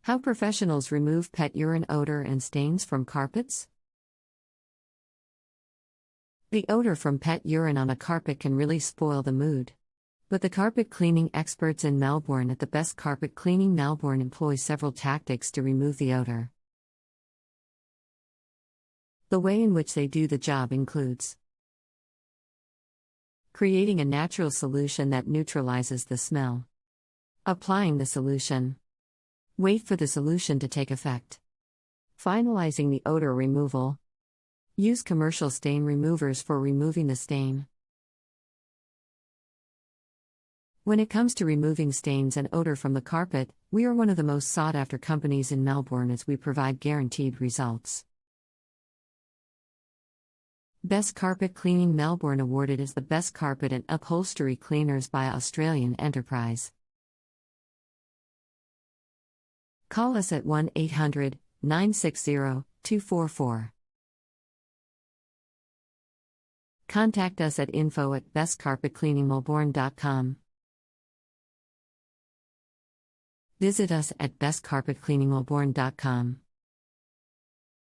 How professionals remove pet urine odor and stains from carpets? The odor from pet urine on a carpet can really spoil the mood. But the carpet cleaning experts in Melbourne at the Best Carpet Cleaning Melbourne employ several tactics to remove the odor. The way in which they do the job includes creating a natural solution that neutralizes the smell, applying the solution, wait for the solution to take effect, finalizing the odor removal, use commercial stain removers for removing the stain. When it comes to removing stains and odor from the carpet, we are one of the most sought-after companies in Melbourne as we provide guaranteed results. Best Carpet Cleaning Melbourne awarded as the Best Carpet and Upholstery Cleaners by Australian Enterprise. Call us at 1-800-960-244. Contact us at info@bestcarpetcleaningmelbourne.com. Visit us at bestcarpetcleaningmelbourne.com.